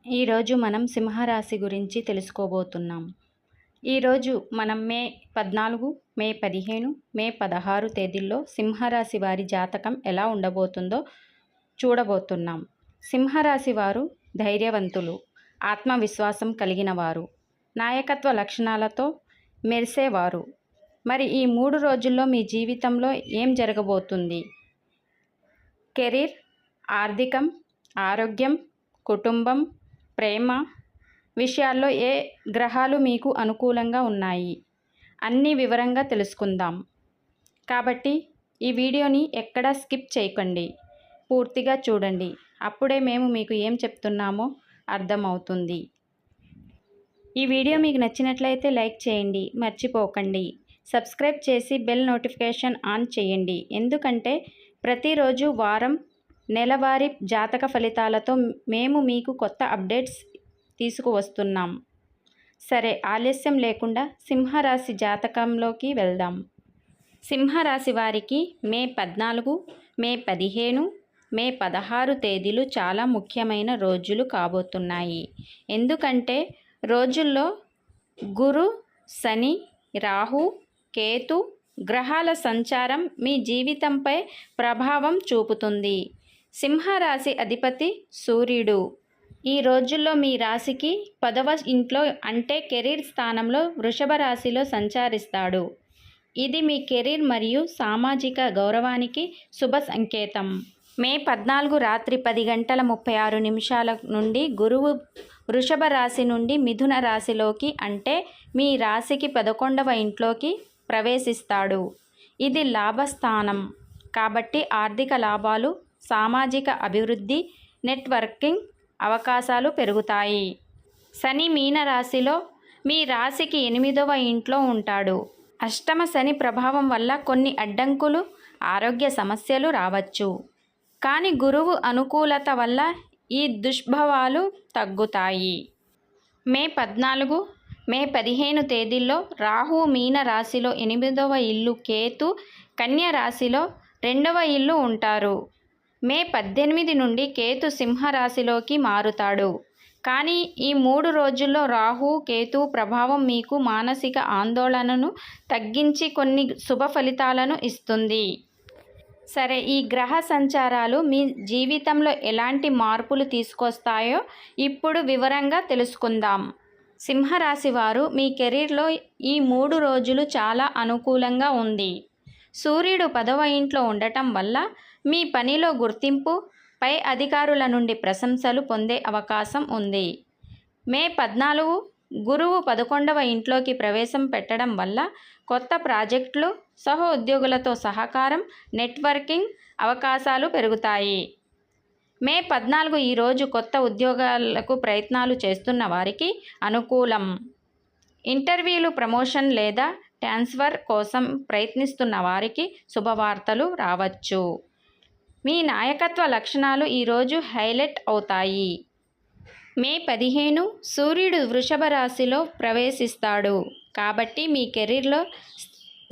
ఈరోజు మనం సింహరాశి గురించి తెలుసుకోబోతున్నాం. ఈరోజు మనం మే 14, మే 15, మే 16 తేదీల్లో సింహరాశి వారి జాతకం ఎలా ఉండబోతుందో చూడబోతున్నాం. సింహరాశి వారు ధైర్యవంతులు, ఆత్మవిశ్వాసం కలిగిన వారు, నాయకత్వ లక్షణాలతో మెరిసేవారు. మరి ఈ 3 రోజుల్లో మీ జీవితంలో ఏం జరగబోతుంది? కెరీర్, ఆర్థికం, ఆరోగ్యం, కుటుంబం, ప్రేమ విషయాల్లో ఏ గ్రహాలు మీకు అనుకూలంగా ఉన్నాయి అన్నీ వివరంగా తెలుసుకుందాం. కాబట్టి ఈ వీడియోని ఎక్కడా స్కిప్ చేయకండి, పూర్తిగా చూడండి. అప్పుడే మేము మీకు ఏం చెప్తున్నామో అర్థమవుతుంది. ఈ వీడియో మీకు నచ్చినట్లయితే లైక్ చేయండి, మర్చిపోకండి. సబ్స్క్రైబ్ చేసి బెల్ నోటిఫికేషన్ ఆన్ చేయండి. ఎందుకంటే ప్రతిరోజు వారం నెలవారీ జాతక ఫలితాలతో మేము మీకు కొత్త అప్డేట్స్ తీసుకువస్తున్నాం. సరే, ఆలస్యం లేకుండా సింహరాశి జాతకంలోకి వెళ్దాం. సింహరాశి వారికి మే 14, మే 15, మే 16 తేదీలు చాలా ముఖ్యమైన రోజులు కాబోతున్నాయి. ఎందుకంటే రోజుల్లో గురు, శని, రాహు, కేతు గ్రహాల సంచారం మీ జీవితంపై ప్రభావం చూపుతుంది. సింహరాశి అధిపతి సూర్యుడు ఈ రోజుల్లో మీ రాశికి 10వ ఇంట్లో అంటే కెరీర్ స్థానంలో వృషభ రాశిలో సంచరిస్తాడు. ఇది మీ కెరీర్ మరియు సామాజిక గౌరవానికి శుభ సంకేతం. మే 14 రాత్రి 10:36 నుండి గురువు వృషభ రాశి నుండి మిథున రాశిలోకి అంటే మీ రాశికి 11వ ఇంట్లోకి ప్రవేశిస్తాడు. ఇది లాభస్థానం కాబట్టి ఆర్థిక లాభాలు, సామాజిక అభివృద్ధి, నెట్వర్కింగ్ అవకాశాలు పెరుగుతాయి. శని మీన రాశిలో మీ రాశికి 8వ ఇంట్లో ఉంటాడు. అష్టమ శని ప్రభావం వల్ల కొన్ని అడ్డంకులు, ఆరోగ్య సమస్యలు రావచ్చు. కానీ గురువు అనుకూలత వల్ల ఈ దుష్ప్రభావాలు తగ్గుతాయి. మే 14, మే 15 తేదీల్లో రాహు మీన రాశిలో 8వ ఇల్లు, కేతు కన్య రాశిలో 2వ ఇల్లు ఉంటారు. మే 18 నుండి కేతు సింహరాశిలోకి మారుతాడు. కానీ ఈ 3 రోజుల్లో రాహు, కేతు ప్రభావం మీకు మానసిక ఆందోళనను తగ్గించి కొన్ని శుభ ఫలితాలను ఇస్తుంది. సరే, ఈ గ్రహ సంచారాలు మీ జీవితంలో ఎలాంటి మార్పులు తీసుకొస్తాయో ఇప్పుడు వివరంగా తెలుసుకుందాం. సింహరాశి వారు మీ కెరీర్లో ఈ 3 రోజులు చాలా అనుకూలంగా ఉంది. సూర్యుడు 10వ ఇంట్లో ఉండటం వల్ల మీ పనిలో గుర్తింపు, పై అధికారుల నుండి ప్రశంసలు పొందే అవకాశం ఉంది. మే 14 గురువు 11వ ఇంట్లోకి ప్రవేశం పెట్టడం వల్ల కొత్త ప్రాజెక్టులు, సహోద్యోగులతో సహకారం, నెట్వర్కింగ్ అవకాశాలు పెరుగుతాయి. మే 14 ఈరోజు కొత్త ఉద్యోగాలకు ప్రయత్నాలు చేస్తున్న వారికి అనుకూలం. ఇంటర్వ్యూలు, ప్రమోషన్ లేదా ట్రాన్స్ఫర్ కోసం ప్రయత్నిస్తున్న వారికి శుభవార్తలు రావచ్చు. మీ నాయకత్వ లక్షణాలు ఈరోజు హైలైట్ అవుతాయి. మే 15 సూర్యుడు వృషభ రాశిలో ప్రవేశిస్తాడు కాబట్టి మీ కెరీర్లో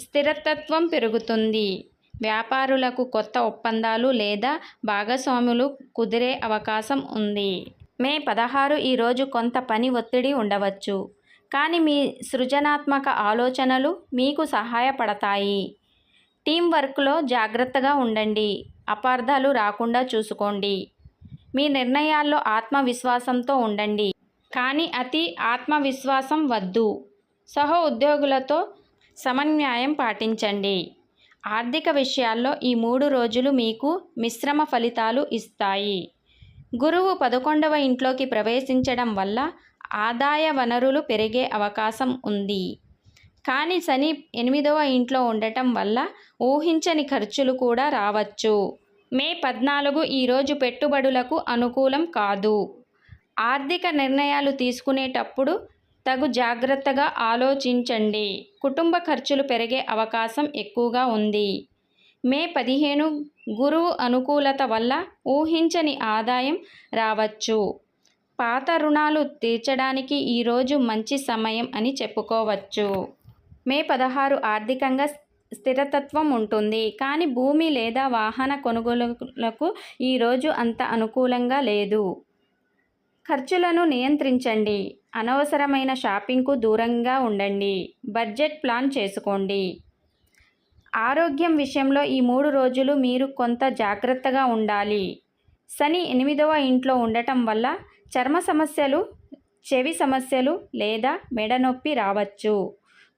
స్థిరత్వం పెరుగుతుంది. వ్యాపారులకు కొత్త ఒప్పందాలు లేదా భాగస్వాములు కుదిరే అవకాశం ఉంది. మే 16 ఈరోజు కొంత పని ఒత్తిడి ఉండవచ్చు. కానీ మీ సృజనాత్మక ఆలోచనలు మీకు సహాయపడతాయి. టీం వర్క్లో జాగ్రత్తగా ఉండండి, అపార్థాలు రాకుండా చూసుకోండి. మీ నిర్ణయాల్లో ఆత్మవిశ్వాసంతో ఉండండి, కానీ అతి ఆత్మవిశ్వాసం వద్దు. సహ ఉద్యోగులతో సమన్వయం పాటించండి. ఆర్థిక విషయాల్లో ఈ 3 రోజులు మీకు మిశ్రమ ఫలితాలు ఇస్తాయి. గురువు 11వ ఇంట్లోకి ప్రవేశించడం వల్ల ఆదాయ వనరులు పెరిగే అవకాశం ఉంది. కానీ శని 8వ ఇంట్లో ఉండటం వల్ల ఊహించని ఖర్చులు కూడా రావచ్చు. మే 14 ఈరోజు పెట్టుబడులకు అనుకూలం కాదు. ఆర్థిక నిర్ణయాలు తీసుకునేటప్పుడు తగు జాగ్రత్తగా ఆలోచించండి. కుటుంబ ఖర్చులు పెరిగే అవకాశం ఎక్కువగా ఉంది. మే 15 గురువు అనుకూలత వల్ల ఊహించని ఆదాయం రావచ్చు. పాత రుణాలు తీర్చడానికి ఈరోజు మంచి సమయం అని చెప్పుకోవచ్చు. మే 16 ఆర్థికంగా స్థిరత్వం ఉంటుంది. కానీ భూమి లేదా వాహన కొనుగోలులకు ఈరోజు అంత అనుకూలంగా లేదు. ఖర్చులను నియంత్రించండి. అనవసరమైన షాపింగ్కు దూరంగా ఉండండి. బడ్జెట్ ప్లాన్ చేసుకోండి. ఆరోగ్యం విషయంలో ఈ 3 రోజులు మీరు కొంత జాగ్రత్తగా ఉండాలి. శని 8వ ఇంట్లో ఉండటం వల్ల చర్మ సమస్యలు, చెవి సమస్యలు లేదా మెడ నొప్పి రావచ్చు.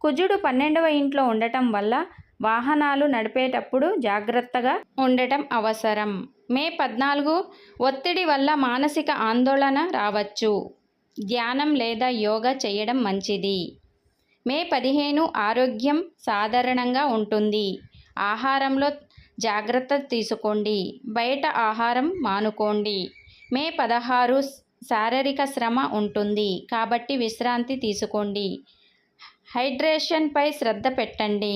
కుజుడు 12వ ఇంట్లో ఉండటం వల్ల వాహనాలు నడిపేటప్పుడు జాగ్రత్తగా ఉండటం అవసరం. మే 14 ఒత్తిడి వల్ల మానసిక ఆందోళన రావచ్చు. ధ్యానం లేదా యోగా చేయడం మంచిది. మే 15 ఆరోగ్యం సాధారణంగా ఉంటుంది. ఆహారంలో జాగ్రత్త తీసుకోండి. బయట ఆహారం మానుకోండి. మే 16 శారీరక శ్రమ ఉంటుంది కాబట్టి విశ్రాంతి తీసుకోండి. హైడ్రేషన్పై శ్రద్ధ పెట్టండి.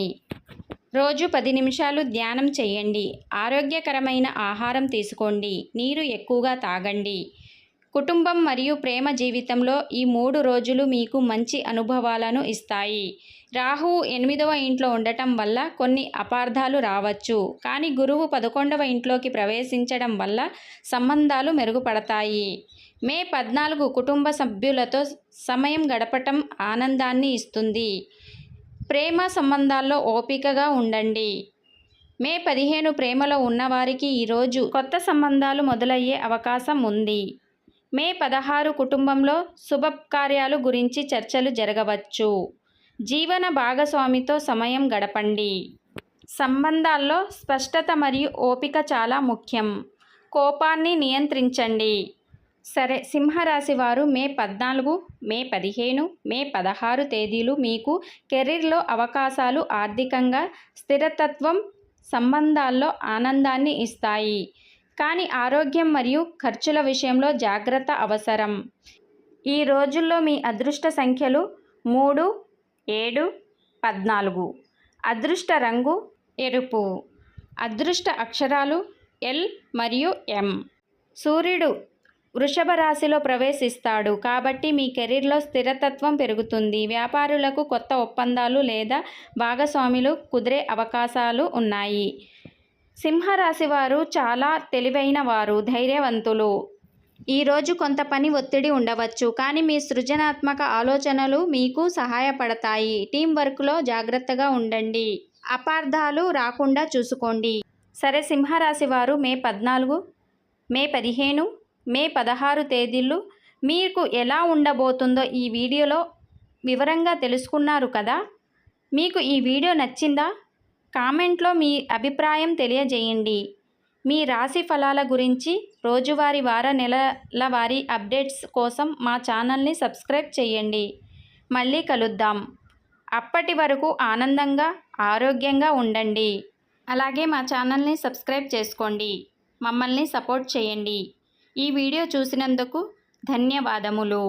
రోజు 10 నిమిషాలు ధ్యానం చేయండి. ఆరోగ్యకరమైన ఆహారం తీసుకోండి. నీరు ఎక్కువగా తాగండి. కుటుంబం మరియు ప్రేమ జీవితంలో ఈ 3 రోజులు మీకు మంచి అనుభవాలను ఇస్తాయి. రాహువు 8వ ఇంట్లో ఉండటం వల్ల కొన్ని అపార్థాలు రావచ్చు. కానీ గురువు 11వ ఇంట్లోకి ప్రవేశించడం వల్ల సంబంధాలు మెరుగుపడతాయి. మే 14 కుటుంబ సభ్యులతో సమయం గడపటం ఆనందాన్ని ఇస్తుంది. ప్రేమ సంబంధాల్లో ఓపికగా ఉండండి. మే 15 ప్రేమలో ఉన్నవారికి ఈరోజు కొత్త సంబంధాలు మొదలయ్యే అవకాశం ఉంది. మే 16 కుటుంబంలో శుభకార్యాలు గురించి చర్చలు జరగవచ్చు. జీవన భాగస్వామితో సమయం గడపండి. సంబంధాల్లో స్పష్టత మరియు ఓపిక చాలా ముఖ్యం. కోపాన్ని నియంత్రించండి. సరే, సింహరాశి వారు మే 14, మే 15, మే 16 తేదీలు మీకు కెరీర్లో అవకాశాలు, ఆర్థికంగా స్థిరత్వం, సంబంధాల్లో ఆనందాన్ని ఇస్తాయి. కానీ ఆరోగ్యం మరియు ఖర్చుల విషయంలో జాగ్రత్త అవసరం. ఈ రోజుల్లో మీ అదృష్ట సంఖ్యలు 3, 7, 14. అదృష్ట రంగు ఎరుపు. అదృష్ట అక్షరాలు L మరియు M. సూర్యుడు వృషభ రాశిలో ప్రవేశిస్తాడు కాబట్టి మీ కెరీర్లో స్థిరత్వం పెరుగుతుంది. వ్యాపారులకు కొత్త ఒప్పందాలు లేదా భాగస్వాములు కుదిరే అవకాశాలు ఉన్నాయి. సింహరాశి వారు చాలా తెలివైన వారు, ధైర్యవంతులు. ఈరోజు కొంత పని ఒత్తిడి ఉండవచ్చు, కానీ మీ సృజనాత్మక ఆలోచనలు మీకు సహాయపడతాయి. టీం వర్క్లో జాగ్రత్తగా ఉండండి. అపార్థాలు రాకుండా చూసుకోండి. సరే, సింహరాశి వారు మే 14, మే 15, మే 16 తేదీలు మీకు ఎలా ఉండబోతుందో ఈ వీడియోలో వివరంగా తెలుసుకున్నారు కదా. మీకు ఈ వీడియో నచ్చిందా? కామెంట్లో మీ అభిప్రాయం తెలియజేయండి. మీ రాశి ఫలాల గురించి రోజువారీ, నెలవారీ అప్డేట్స్ కోసం మా ఛానల్ని సబ్స్క్రైబ్ చేయండి. మళ్ళీ కలుద్దాం. అప్పటి వరకు ఆనందంగా, ఆరోగ్యంగా ఉండండి. అలాగే మా ఛానల్ని సబ్స్క్రైబ్ చేసుకోండి. మమ్మల్ని సపోర్ట్ చేయండి. ఈ వీడియో చూసినందుకు ధన్యవాదములు.